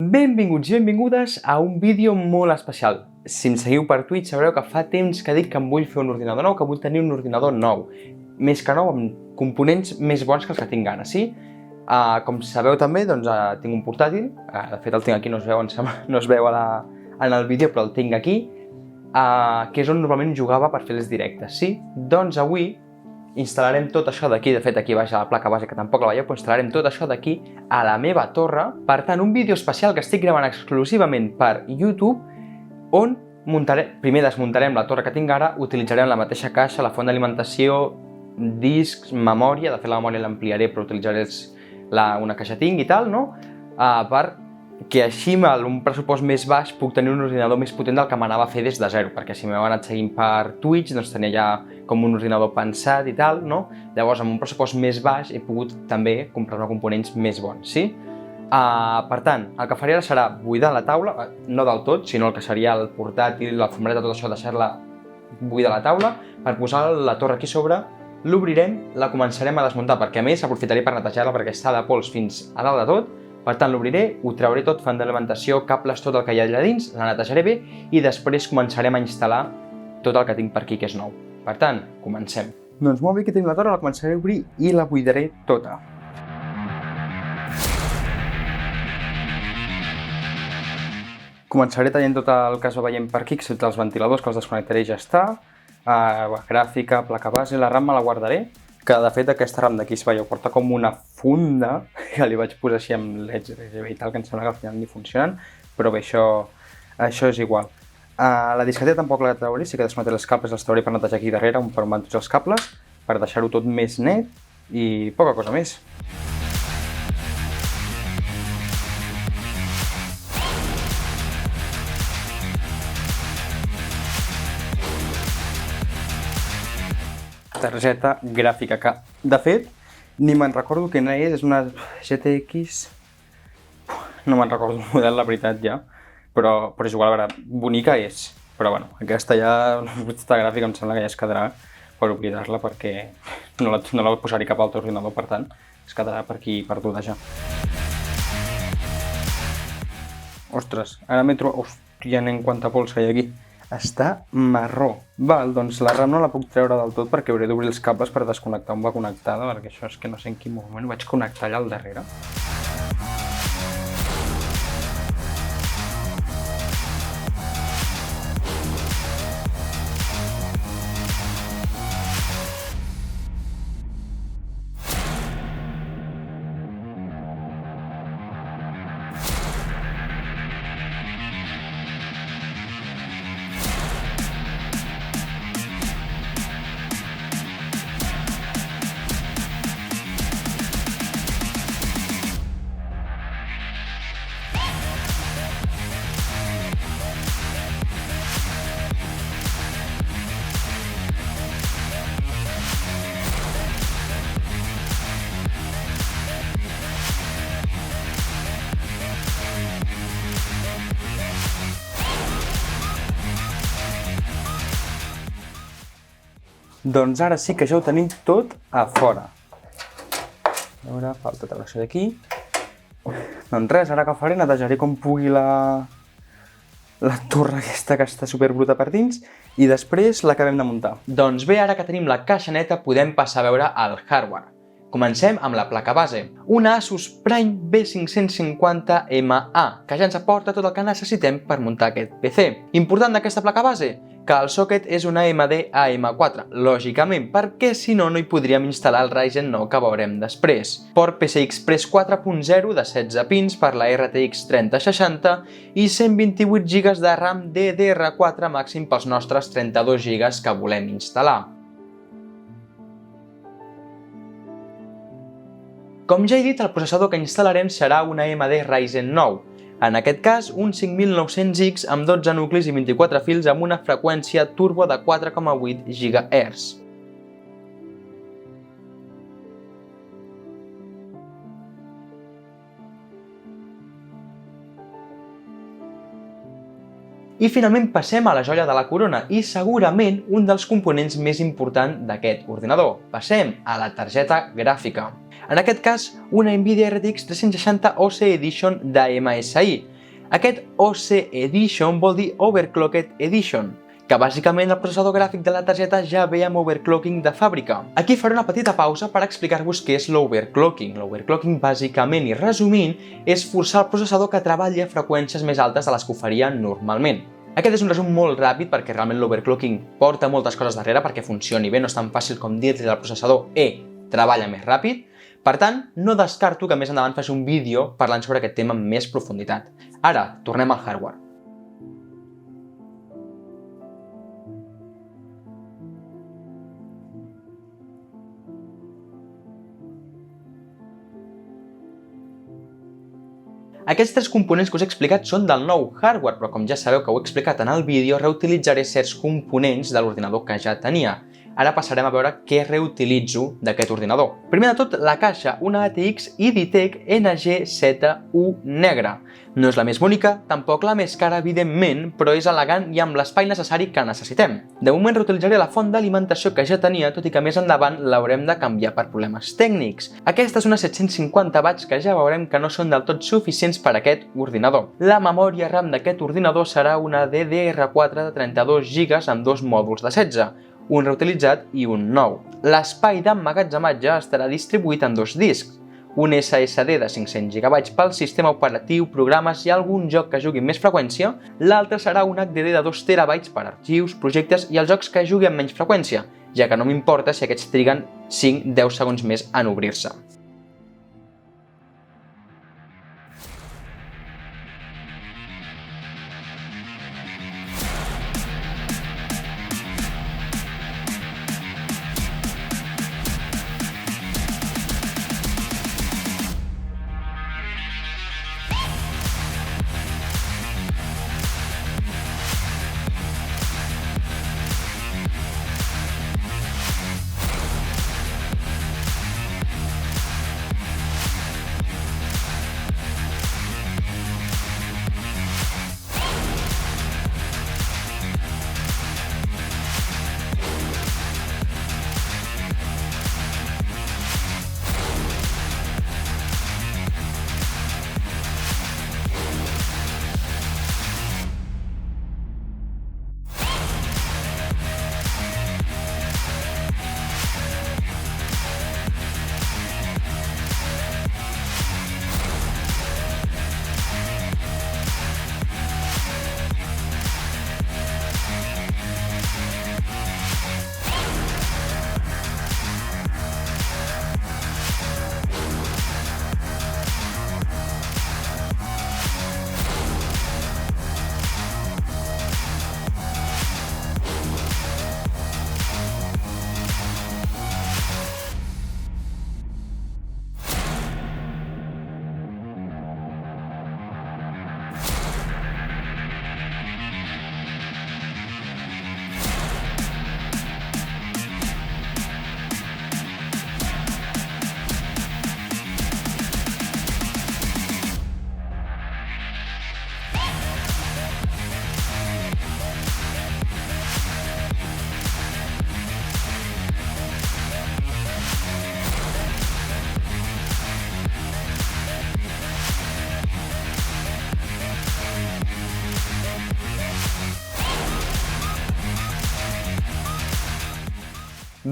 Benvinguts i benvingudes a un vídeo molt especial. Si em seguiu per Twitch sabreu que fa temps que dic que em vull fer un ordinador nou, que vull tenir un ordinador nou. Més que nou, amb components més bons que els que tinc ganes, sí? Com sabeu també, tinc un portàtil, de fet el tinc aquí, no es veu en el vídeo, però el tinc aquí, que és on normalment jugava per fer els directes, sí? Doncs avui instal·larem tot això d'aquí, de fet aquí baix a la placa base, que tampoc la veieu, però instal·larem tot això d'aquí a la meva torre. Per tant, un vídeo especial que estic gravant exclusivament per YouTube, on primer desmuntarem la torre que tinc ara, utilitzarem la mateixa caixa, la font d'alimentació, discs, memòria, de fet la memòria l'ampliaré però utilitzaré una caixa tinc i tal, no? Perquè així amb un pressupost més baix puc tenir un ordinador més potent del que m'anava a fer des de zero, perquè si m'heu anat seguint per Twitch doncs tenia ja com un ordinador pensat i tal, no? Llavors amb un pressupost més baix he pogut també comprar-me components més bons, sí? Per tant, el que faré ara serà buidar la taula, no del tot, sinó el que seria el portàtil, la fumbreta, tot això, deixar-la buidar la taula per posar la torre aquí sobre, l'obrirem, la començarem a desmuntar, perquè a més aprofitaré per netejar-la perquè està de pols fins a dalt de tot. Per tant, l'obriré, ho trauré tot, font d'alimentació, cables, tot el que hi ha allà dins, la netejaré bé i després començarem a instal·lar tot el que tinc per aquí, que és nou. Per tant, comencem. Doncs molt bé, aquí tenim la torre, la començaré a obrir i la buidaré tota. Començaré tallant tot el que es va veient per aquí, excepte els ventiladors, que els desconnectaré i ja està. Gràfica, placa base, la RAM me la guardaré, que de fet aquesta RAM d'aquí, si veieu, porta com una funda, que li vaig posar així amb LEDs RGB i tal, que em sembla que al final ni funcionen, però bé, això és igual. La disquetera tampoc la trauré, sí que desconnectaré els cables, els trauré per netejar aquí darrere, on van tots els cables, per deixar-ho tot més net i poca cosa més. Targeta gràfica que, de fet, ni me'n recordo quina és una GTX... No me'n recordo el model, la veritat, ja. Però és igual, a veure, bonica és. Però bueno, aquesta gràfica em sembla que ja es quedarà per oblidar-la perquè no la posaré cap altre ordinador, per tant, es quedarà per aquí perduda ja. Ostres, ara m'he trobat... Hòstia, nen, quanta pols que hi ha aquí. Està marró. Val, doncs la RAM no la puc treure del tot perquè hauré d'obrir els cables per desconnectar on va connectada, perquè això és que no sé en quin moment ho vaig connectar allà al darrere. Doncs ara sí que ja ho tenim tot a fora. A veure, falta treure això d'aquí. Doncs res, ara que faré, netejaré com pugui la torre aquesta que està superbruta per dins i després l'acabem de muntar. Doncs bé, ara que tenim la caixa neta podem passar a veure el hardware. Comencem amb la placa base, una Asus Prime B550MA, que ja ens aporta tot el que necessitem per muntar aquest PC. Important d'aquesta placa base? Que el socket és una AMD AM4, lògicament, perquè si no, no hi podríem instal·lar el Ryzen 9 que veurem després. Port PCI Express 4.0 de 16 pins per la RTX 3060 i 128 GB de RAM DDR4 màxim pels nostres 32 GB que volem instal·lar. Com ja he dit, el processador que instal·larem serà una AMD Ryzen 9. En aquest cas, un 5900X amb 12 nuclis i 24 fils amb una freqüència turbo de 4,8 GHz. I finalment passem a la joia de la corona i segurament un dels components més importants d'aquest ordinador. Passem a la targeta gràfica. En aquest cas, una Nvidia RTX 360 OC Edition de MSI. Aquest OC Edition vol dir Overclocked Edition, que bàsicament el processador gràfic de la targeta ja ve amb overclocking de fàbrica. Aquí faré una petita pausa per explicar-vos què és l'overclocking. L'overclocking, bàsicament i resumint, és forçar el processador que treballi a freqüències més altes de les que ho faria normalment. Aquest és un resum molt ràpid perquè realment l'overclocking porta moltes coses darrere perquè funcioni bé, no és tan fàcil com dir-li al processador treballa més ràpid. Per tant, no descarto que més endavant faci un vídeo parlant sobre aquest tema amb més profunditat. Ara, tornem al hardware. Aquests tres components que us he explicat són del nou hardware, però com ja sabeu que ho he explicat en el vídeo, reutilitzaré certs components de l'ordinador que ja tenia. Ara passarem a veure què reutilitzo d'aquest ordinador. Primer de tot, la caixa, una ATX Iditech NG7U negra. No és la més bonica, tampoc la més cara, evidentment, però és elegant i amb l'espai necessari que necessitem. De moment reutilitzaré la font d'alimentació que ja tenia, tot i que més endavant l'haurem de canviar per problemes tècnics. Aquesta és una 750 watts que ja veurem que no són del tot suficients per a aquest ordinador. La memòria RAM d'aquest ordinador serà una DDR4 de 32 GB amb dos mòduls de 16. Un reutilitzat i un nou. L'espai d'emmagatzematge estarà distribuït en dos discs, un SSD de 500 GB pel sistema operatiu, programes i algun joc que jugui amb més freqüència, l'altre serà un HDD de 2 TB per arxius, projectes i els jocs que jugui amb menys freqüència, ja que no m'importa si aquests triguen 5-10 segons més en obrir-se.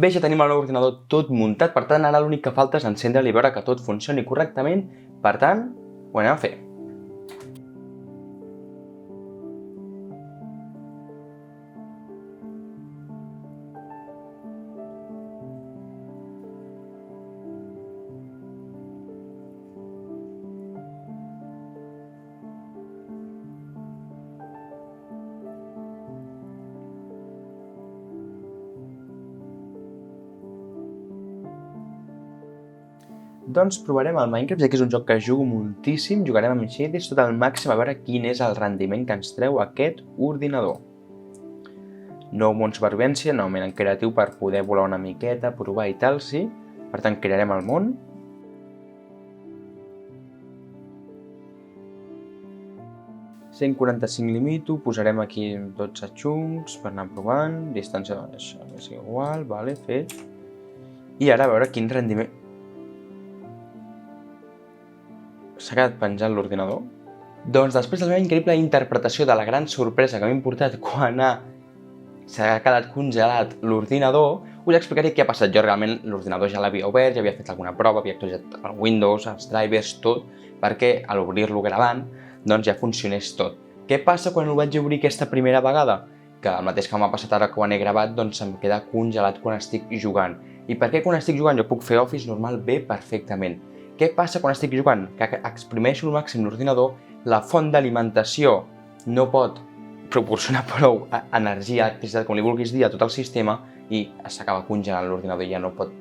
Bé, ja tenim el nou ordinador tot muntat, per tant ara l'únic que falta és encendre-li i veure que tot funcioni correctament, per tant, ho anem a fer. Doncs provarem el Minecraft, ja que és un joc que jugo moltíssim, jugarem amb shaders tot al màxim a veure quin és el rendiment que ens treu aquest ordinador. Nou món supervivència, novament en creatiu per poder volar una miqueta, provar i tal, sí. Per tant, crearem el món. ...145 limito, posarem aquí 12 xuncs per anar provant, distància això és igual, vale, fet. I ara a veure quin rendiment... S'ha quedat penjat l'ordinador? Doncs després de la meva increïble interpretació de la gran sorpresa que m'ha importat quan s'ha quedat congelat l'ordinador, us explicaré què ha passat. Jo realment l'ordinador ja l'havia obert, ja havia fet alguna prova, havia actualitzat el Windows, els drivers, tot, perquè a l'obrir-lo gravant doncs ja funcionés tot. Què passa quan ho vaig obrir aquesta primera vegada? Que el mateix que m'ha passat ara quan he gravat, doncs em queda congelat quan estic jugant. I per què quan estic jugant jo puc fer Office normal bé perfectament? Què passa quan estic jugant? Que exprimeixo al màxim l'ordinador, la font d'alimentació no pot proporcionar prou energia, electricitat, com li vulguis dir, a tot el sistema i s'acaba congelant l'ordinador i ja no pot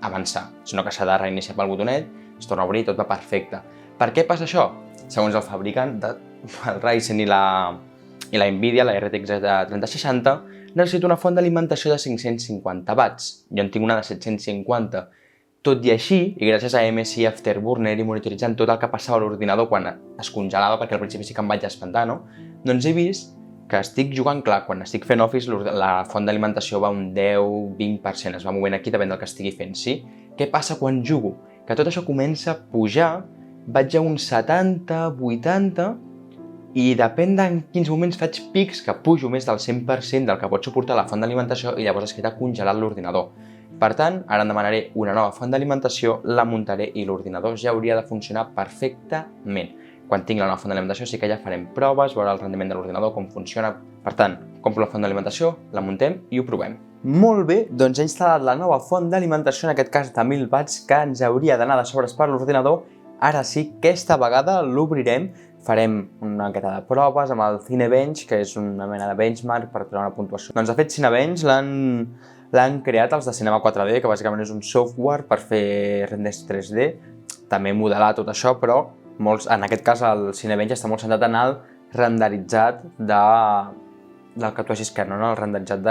avançar, sinó que s'ha de reiniciar pel botonet, es torna a obrir i tot va perfecte. Per què passa això? Segons el fabricant, el Ryzen i la Nvidia, la RTX 3060, necessita una font d'alimentació de 550 watts. Jo en tinc una de 750. Tot i així, i gràcies a MSI Afterburner i monitoritzant tot el que passava a l'ordinador quan es congelava, perquè al principi sí que em vaig espantar, no? Doncs he vist que estic jugant, clar, quan estic fent Office la font d'alimentació va un 10-20%, es va movent aquí, depèn del que estigui fent, sí? Què passa quan jugo? Que tot això comença a pujar, vaig a uns 70, 80, i depèn de en quins moments faig pics que pujo més del 100% del que pot suportar la font d'alimentació i llavors es queda congelat l'ordinador. Per tant, ara em demanaré una nova font d'alimentació, la muntaré i l'ordinador ja hauria de funcionar perfectament. Quan tinc la nova font d'alimentació sí que ja farem proves, veure el rendiment de l'ordinador, com funciona. Per tant, compro la font d'alimentació, la muntem i ho provem. Molt bé, doncs he instal·lat la nova font d'alimentació, en aquest cas de 1000 watts, que ens hauria d'anar de sobres per l'ordinador. Ara sí, aquesta vegada l'obrirem, farem una miqueta de proves amb el Cinebench, que és una mena de benchmark per treure una puntuació. Doncs de fet Cinebench l'han creat els de Cinema 4D, que bàsicament és un software per fer renders 3D, també modelar tot això, però en aquest cas el Cinebench està molt centrat en el renderitzat del que tu hagis creat, no? El renderitzat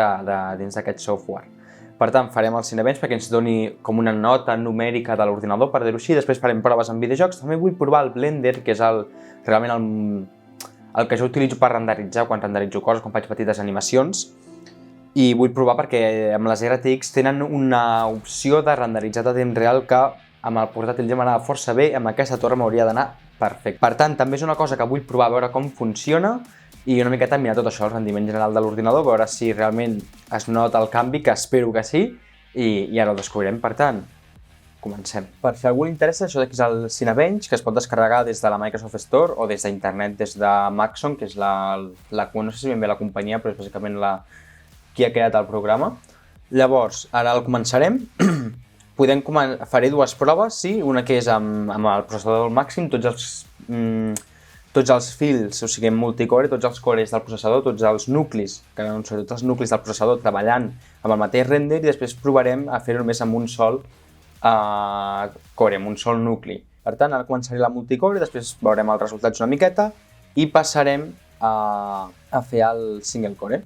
dins d'aquest software. Per tant, farem el Cinebench perquè ens doni com una nota numèrica de l'ordinador, per dir-ho així. Després farem proves en videojocs. També vull provar el Blender, que és realment el que jo utilitzo per renderitzar quan renderitzo coses, quan faig petites animacions. I vull provar perquè amb les RTX tenen una opció de renderitzat a temps real que amb el portàtil ja m'anava força bé, amb aquesta torre m'hauria d'anar perfecte. Per tant, també és una cosa que vull provar, a veure com funciona i una miqueta mirar tot això, el rendiment general de l'ordinador, veure si realment es nota el canvi, que espero que sí, i ara ho descobrirem. Per tant, comencem. Per si a algú li interessa, això d'aquí és el Cinebench, que es pot descarregar des de la Microsoft Store o des d'internet, des de Maxon, que és no sé si ben bé la companyia, però és bàsicament qui ha creat el programa. Llavors, ara el començarem. Faré dues proves, sí, una que és amb el processador al màxim, tots els fils, o sigui, en multicore, tots els cores del processador, tots els nuclis, tots els nuclis del processador treballant amb el mateix render, i després provarem a fer-ho només amb un sol core, amb un sol nucli. Per tant, ara començaré la multicore, després veurem els resultats una miqueta i passarem a fer el single core.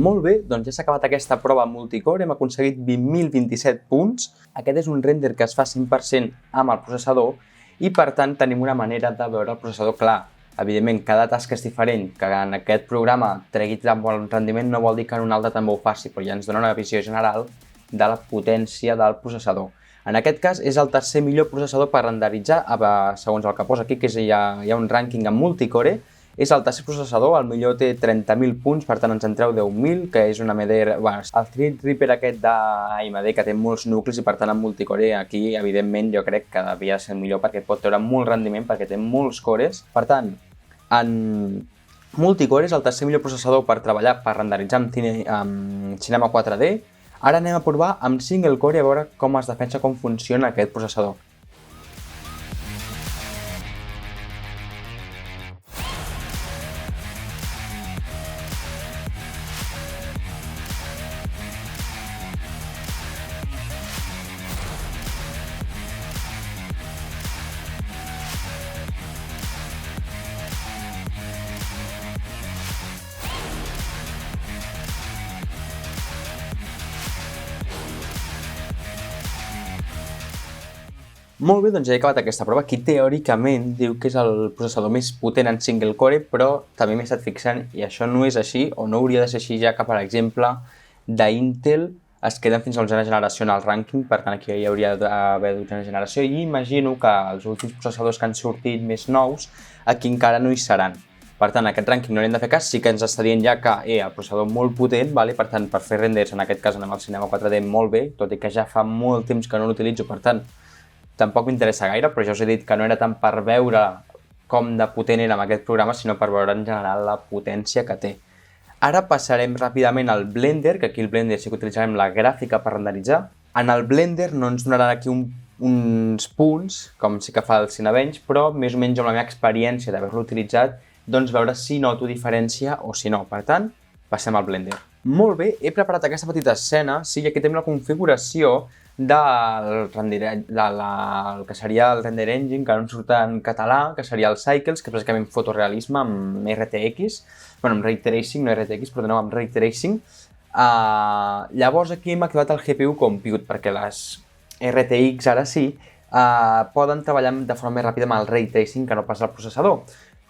Molt bé, doncs ja s'ha acabat aquesta prova multicore, hem aconseguit 20.027 punts. Aquest és un render que es fa 100% amb el processador i per tant tenim una manera de veure el processador clar. Evidentment, cada tasca és diferent, que en aquest programa tregui tan bon rendiment no vol dir que en un altre també ho faci, però ja ens dona una visió general de la potència del processador. En aquest cas és el tercer millor processador per renderitzar, segons el que posa aquí, que hi ha un rànquing en multicore. És el tercer processador, el millor té 30.000 punts, per tant ens en treu 10.000, que és una AMD... El Threadripper aquest d'AMD, que té molts nuclis i per tant en multicore aquí, evidentment, jo crec que devia ser el millor perquè pot treure molt rendiment, perquè té molts cores. Per tant, en multicore és el tercer millor processador per treballar, per renderitzar amb Cinema 4D. Ara anem a provar amb single core a veure com es defensa, com funciona aquest processador. Molt bé, doncs ja he acabat aquesta prova. Aquí teòricament diu que és el processador més potent en single core, però també m'he estat fixant i això no és així, o no hauria de ser així, ja que, per exemple, d'Intel es queden fins a l'onzena generació en el rànquing, per tant aquí hi hauria d'haver d'onzena generació, i imagino que els últims processadors que han sortit més nous aquí encara no hi seran. Per tant, aquest rànquing no n'hem de fer cas, sí que ens està dient ja que el processador molt potent, per tant, per fer renders, en aquest cas anem al Cinema 4D molt bé, tot i que ja fa molt temps que no l'utilitzo, per tant, tampoc m'interessa gaire, però ja us he dit que no era tant per veure com de potent era amb aquest programa, sinó per veure en general la potència que té. Ara passarem ràpidament al Blender, que aquí el Blender sí que utilitzarem la gràfica per renderitzar. En el Blender no ens donaran aquí uns punts, com sí que fa el Cinebench, però més o menys amb la meva experiència d'haver-lo utilitzat, doncs veure si noto diferència o si no. Per tant, passem al Blender. Molt bé, he preparat aquesta petita escena, sí, i aquí tenim la configuració del que seria el Render Engine, que no surt en català, que seria el Cycles, que és bàsicament fotorealisme amb RTX, bueno, amb Ray Tracing, no RTX, però de nou amb Ray Tracing. Llavors aquí hem activat el GPU Compute, perquè les RTX ara sí poden treballar de forma més ràpida amb el Ray Tracing que no pas el processador.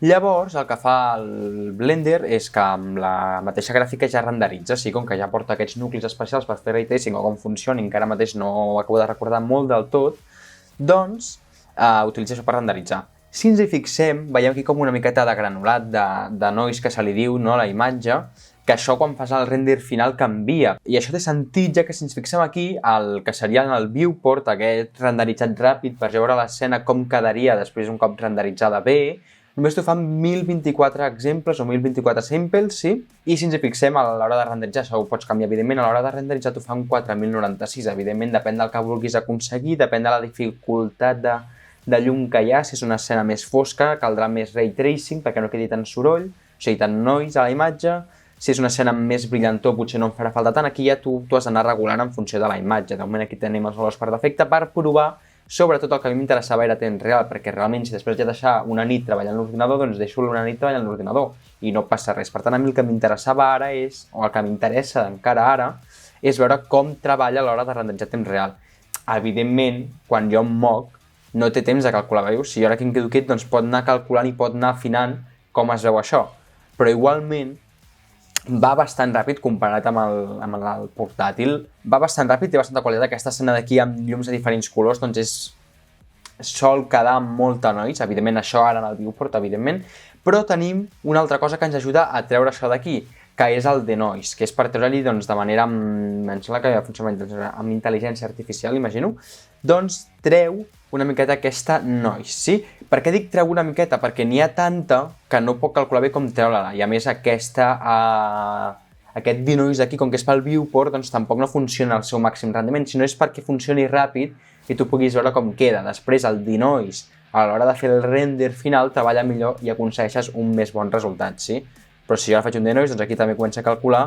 Llavors, el que fa el Blender és que amb la mateixa gràfica ja renderitza, sí, com que ja porta aquests nuclis especials per fer Ray Tracing o com funcioni, encara mateix no ho acabo de recordar molt del tot, doncs utilitza això per renderitzar. Si ens hi fixem, veiem aquí com una miqueta de granulat de noise que se li diu, no, a la imatge, que això quan fas el render final canvia. I això té sentit, ja que si ens fixem aquí, el que seria el viewport, aquest renderitzat ràpid per veure l'escena com quedaria després un cop renderitzada bé, només t'ho fan 1024 exemples o 1024 samples, sí? I si ens hi fixem, a l'hora de renderitzar, això ho pots canviar, evidentment, a l'hora de renderitzar t'ho fan 4096, evidentment, depèn del que vulguis aconseguir, depèn de la dificultat de llum que hi ha, si és una escena més fosca, caldrà més ray tracing perquè no quedi tant soroll, o sigui, tant noise a la imatge, si és una escena més brillantor potser no em farà falta tant, aquí ja tu has d'anar regulant en funció de la imatge, de moment aquí tenim els valors per defecte per provar. Sobretot el que a mi m'interessava era temps real, perquè realment si després ja deixar una nit treballant a l'ordinador, doncs deixo una nit treballant a l'ordinador i no passa res. Per tant, a mi el que m'interessava ara és, o el que m'interessa encara ara, és veure com treballa a l'hora de renderitzar temps real. Evidentment, quan jo em moc, no té temps de calcular, veus? Si jo ara aquí em quedo quiet, doncs pot anar calculant i pot anar afinant com es veu això. Però igualment, va bastant ràpid comparat amb el portàtil, va bastant ràpid, té bastanta qualitat. Aquesta escena d'aquí amb llums de diferents colors doncs sol quedar amb molta noise, evidentment això ara en el viewport, evidentment, però tenim una altra cosa que ens ajuda a treure això d'aquí, que és el denoise, que és per treure-li doncs, de manera, em sembla que funciona amb intel·ligència artificial, imagino, doncs treu una miqueta aquesta noise, sí? Per què dic treu una miqueta? Perquè n'hi ha tanta que no puc calcular bé com treure-la, i a més aquest denoise aquí, com que és pel viewport, doncs tampoc no funciona al seu màxim rendiment, sinó és perquè funcioni ràpid i tu puguis veure com queda. Després el denoise, a l'hora de fer el render final, treballa millor i aconsegueixes un més bon resultat, sí? Però si jo ara faig un denoise, doncs aquí també comença a calcular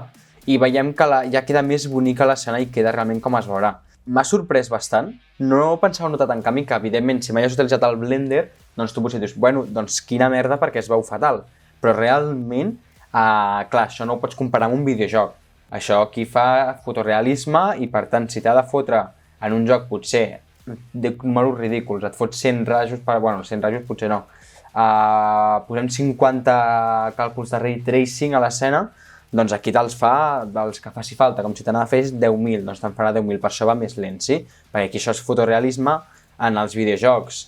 i veiem que ja queda més bonica l'escena i queda realment com es veurà. M'ha sorprès bastant, no pensava notar tant canvi, que evidentment si mai has utilitzat el Blender, doncs tu potser dius, bueno, doncs quina merda perquè es veu fatal. Però realment, clar, això no ho pots comparar amb un videojoc. Això aquí fa fotorealisme i per tant si t'ha de fotre en un joc potser, dic números ridículs, et fots 100 rajos, bueno, 100 rajos potser no, posem 50 càlculs de ray tracing a l'escena, doncs aquí te'ls fa dels que faci falta, com si te n'ha de fer 10.000, doncs te'n farà 10.000, per això va més lent, sí? Perquè aquí això és fotorealisme, en els videojocs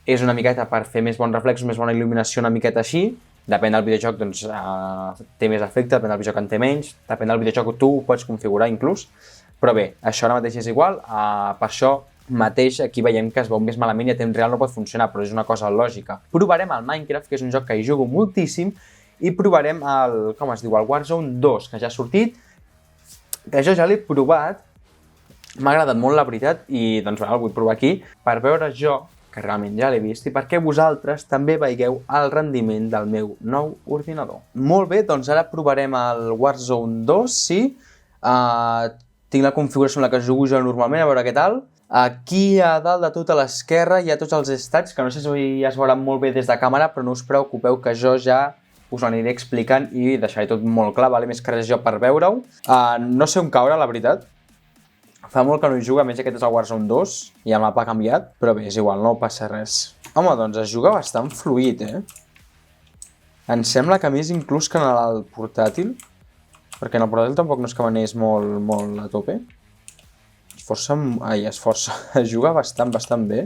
és una miqueta per fer més bons reflexos, més bona il·luminació, una miqueta així, depèn del videojoc, doncs té més efecte, depèn del videojoc en té menys, depèn del videojoc tu ho pots configurar inclús, però bé, això ara mateix és igual, per això mateix aquí veiem que es veu més malament i a temps real no pot funcionar, però és una cosa lògica. Provarem el Minecraft, que és un joc que hi jugo moltíssim, i provarem el Warzone 2, que ja ha sortit, que jo ja l'he provat, m'ha agradat molt la veritat i doncs el vull provar aquí per veure jo, que realment ja l'he vist, i perquè vosaltres també veieu el rendiment del meu nou ordinador. Molt bé, doncs ara provarem el Warzone 2, sí, tinc la configuració en la que jugo jo normalment, a veure què tal. Aquí a dalt de tot a l'esquerra hi ha tots els stats, que no sé si ja es veuran molt bé des de càmera, però no us preocupeu que jo ja us ho aniré explicant i deixaré tot molt clar, vale? Més que res jo per veure-ho. No sé on caure, la veritat. Fa molt que no hi juga, a més aquest és el Warzone 2 i el mapa ha canviat, però bé, és igual, no passa res. Home, doncs es juga bastant fluid, Em sembla que més inclús que en el portàtil, perquè en el portàtil tampoc no és que m'anés molt a tope. Es força. Es juga bastant bé.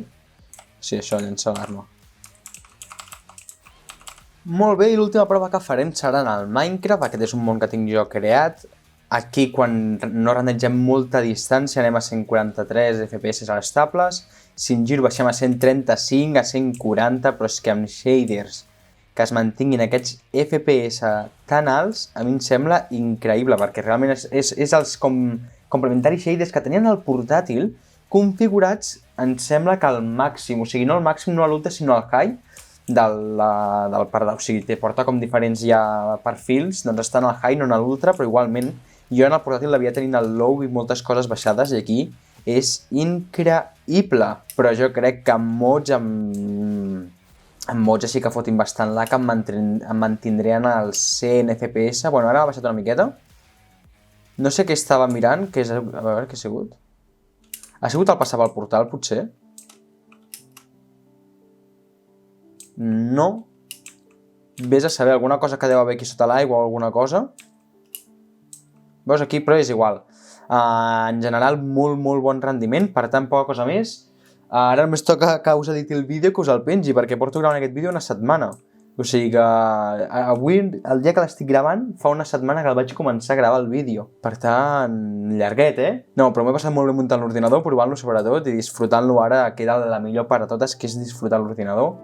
Sí, això, llença l'arma. Molt bé, i l'última prova que farem serà en el Minecraft. Aquest és un món que tinc jo creat. Aquí, quan no rendegem molta distància, anem a 143 FPS a les tables. Si em giro baixem a 135, a 140, però és que amb shaders que es mantinguin aquests FPS tan alts, a mi em sembla increïble, perquè realment és els complementaris shaders que tenien el portàtil configurats, em sembla que al màxim, o sigui, no al màxim, no a l'ultra, sinó al high del pardal, o sigui, te porta com diferents ja perfils, doncs estan al high, no en l'ultra, però igualment jo en el portàtil l'havia tenint el low i moltes coses baixades, i aquí és increïble, però jo crec que amb mods així que fotin bastant lag em mantindré en el 100 FPS. Bueno, ara ha baixat una miqueta. No sé què estava mirant, a veure què ha sigut. Ha sigut el passar pel portal, potser? No. Vés a saber, alguna cosa que deu haver aquí sota l'aigua o alguna cosa. Veus aquí, però és igual. En general, molt bon rendiment, per tant, poca cosa més. Ara només toca que us editi el vídeo que us el pengi, perquè porto gravant aquest vídeo una setmana. O sigui que avui, el dia que l'estic gravant, fa una setmana que el vaig començar a gravar el vídeo. Per tant, llarguet, No, però m'he passat molt bé muntant l'ordinador, provant-lo sobretot i disfrutant-lo ara, que era la millor part de totes, que és disfrutar l'ordinador.